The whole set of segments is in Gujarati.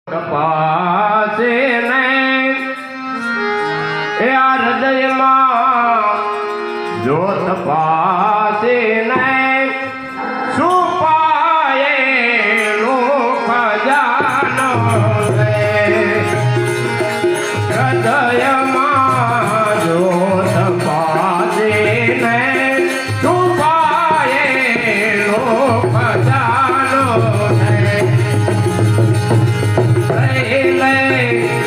પાસે નહીં હૃદયમાં જો તપાસે નહીં છુપાયેલો ખજાનો હૃદયમાં જો તપાસે નહીં છુપાયેલો ખજાનો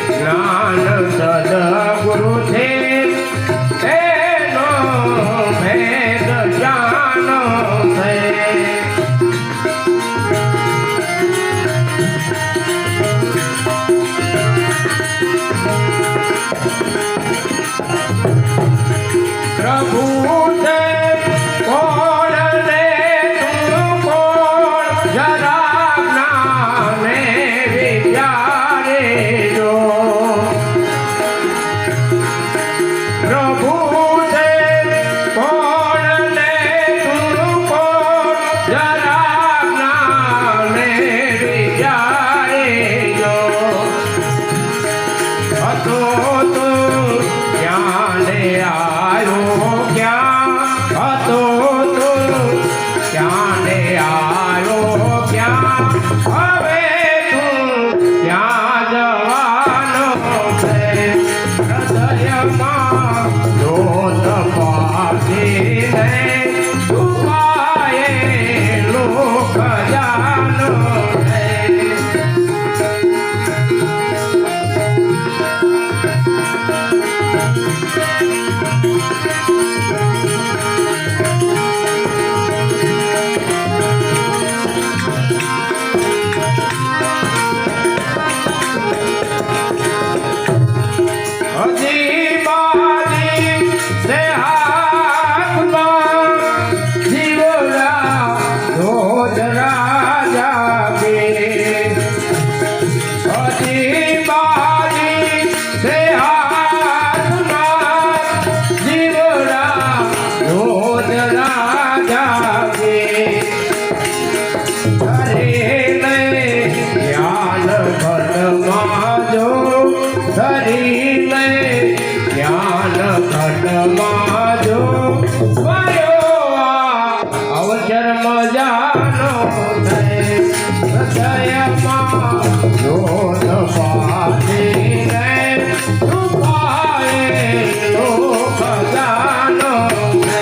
જ્ઞાન સદગુરુ છે એનો ભેદ જાણો છે. પ્રભુ છે કોણ રે તું કોણ જરા જ્ઞાને વિચારે જો. પ્રભુ છે કોણ રે તું કોણ જરા જ્ઞાને વિચારે જો. હતો તું ક્યારે આવ્યો ક્યાં હતો તું ક્યારે આવ્યો ક્યાં હવે તું ક્યાં જવાનો છે. હૃદયમાં જો તપાસી નહીં છુપાયેલો ખજાનો છે. હજી બાજી સે હાથમાં જીવડા ધોધ રાજા કે. હજી બાજી સે હાથમાં જીવડા ધોધ રાજા કે. જ્ઞાન ઘટમાં જો ધરીને જ્ઞાન ઘટમાં જો અવસર મજાનો છે. હૃદયમાં જો તપાસી નહીં છુપાયેલો ખજાનો છે.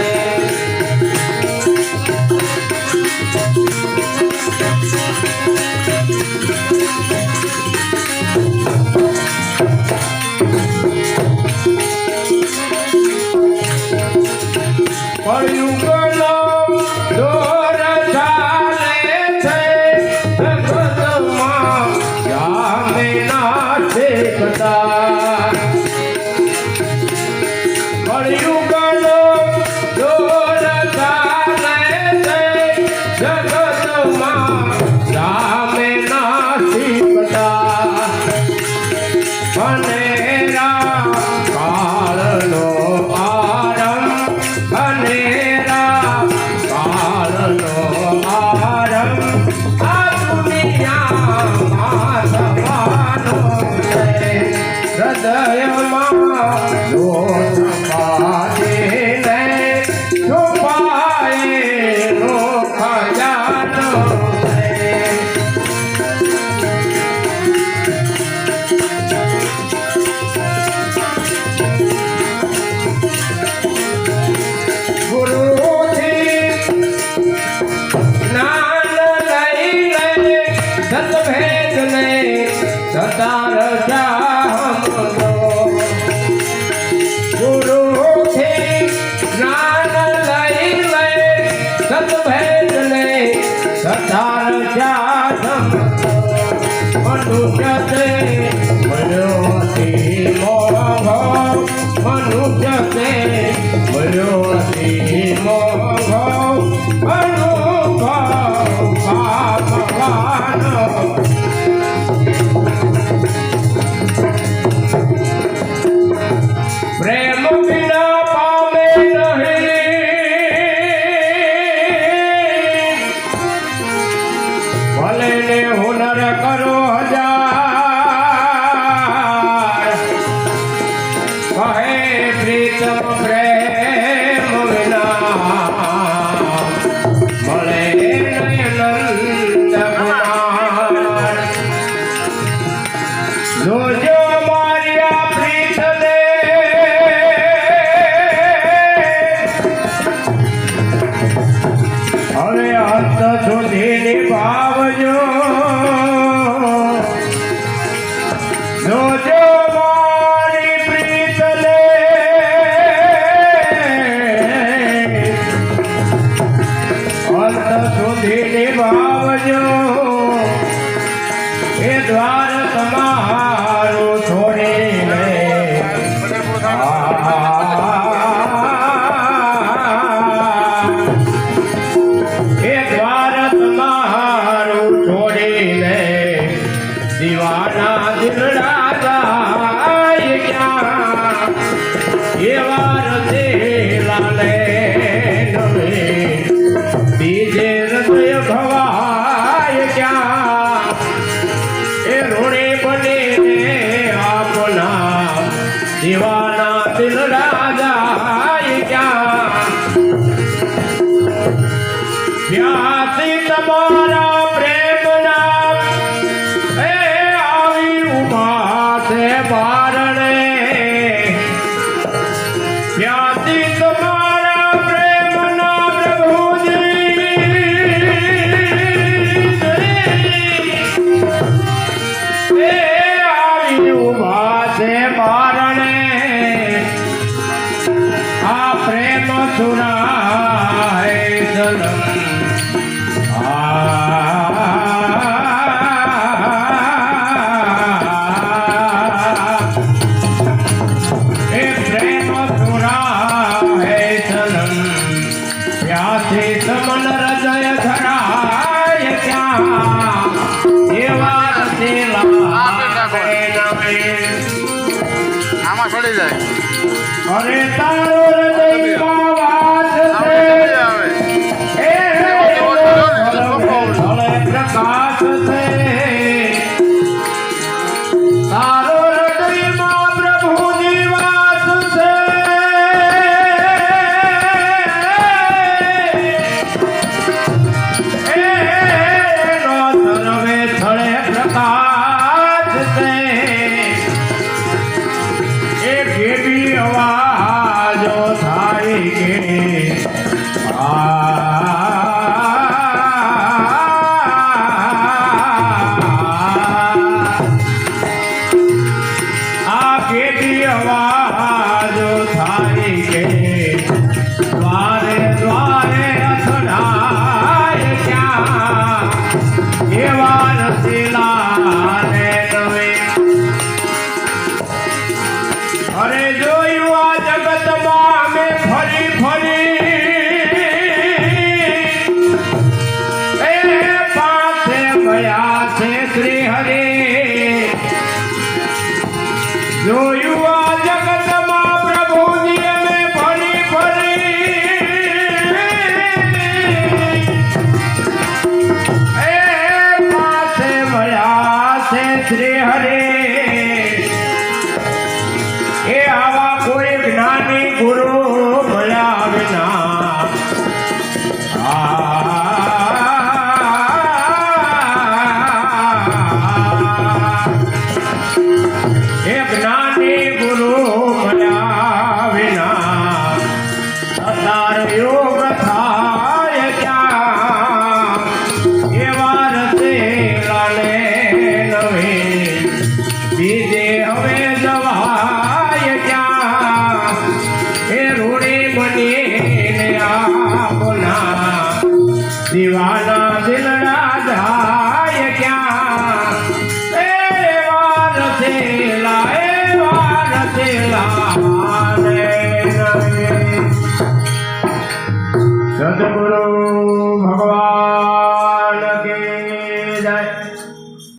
પડ્યુંનો દોર ચાલે છે જગતમાં જામે ના ઠેકતા. પડ્યુંનો દોર ચાલે છે જગતમાં જામે ના ઠેકતા. અનેરા કાળનો આરંભ અનેરા કાળનો આરંભ આ દુનિયામાં થવાનો છે. હૃદયમાં જો તપાસી નહીં છુપાયેલો ખજાનો છે. ગુરુથી જ્ઞાન લઈને સતભેદને સતાર જામનો. ગુરુથી જ્ઞાન લઈને સતભેદને સતાર જામનો. મનુષ્ય તે મળ્યોથી મોઘો મનુષ્ય તે મળ્યોથી મોઘો અનુભવ ભગવાનો. પ્રેમ વિના પામે નહીં ભલે ને હુનર કરો હજાર પ્રીતમ પ્રેમ વિના મળે નહીં નંદ કુમાર. જોજો માર્યા પ્રીતને હવે અંત સુધી નિભાવજો. જોજો મારી પ્રીતને અંત સુધી નિભાવજો. એ દ્વાર તમારું છોડીને એ દ્વાર તમારું છોડીને દીવાના દિલડા જાય ક્યાં. એવા રસેલાને નવે બીજે હૃદય ભવાય ક્યાં. એ ઋણે બનીને આપના દીવાના દિલડા જાય ક્યાં. પ્યાસી તમારા પ્રેમના એ આવી ઉભા છે બારણે. પ્યાસી તમારા પ્રેમના પ્રભુજી એ આવી ઉભા છે બારણે. આ પ્રેમ સુરાય જન્મ એ પ્રેમ સુરાય જન્મ પ્યાસી સમન હૃદય ધરાય ક્યાં. એવા રસેલા આમાં છોડી જાય. અરે તારો હૃદયમાં વાત છે એ પ્રકાશ છે. તારો હૃદયમાં પ્રભુની વાત છે. એનો સર્વે સ્થળે પ્રકાશ છે. એ કેવી અવાજો થાય કે આ કેવી અવાજો થાય કે દ્વારે દ્વારે અથડાય ક્યાં. એવા રસીલાને નવે અરે જોયું આ જગતમાં અમે ફરી ફરી એ પાસે ગયા છે શ્રી હરે. જોયું આ જગતમાં પ્રભુજી અમે ફરી ફરી એ પાસે ગયા છે શ્રી હરે.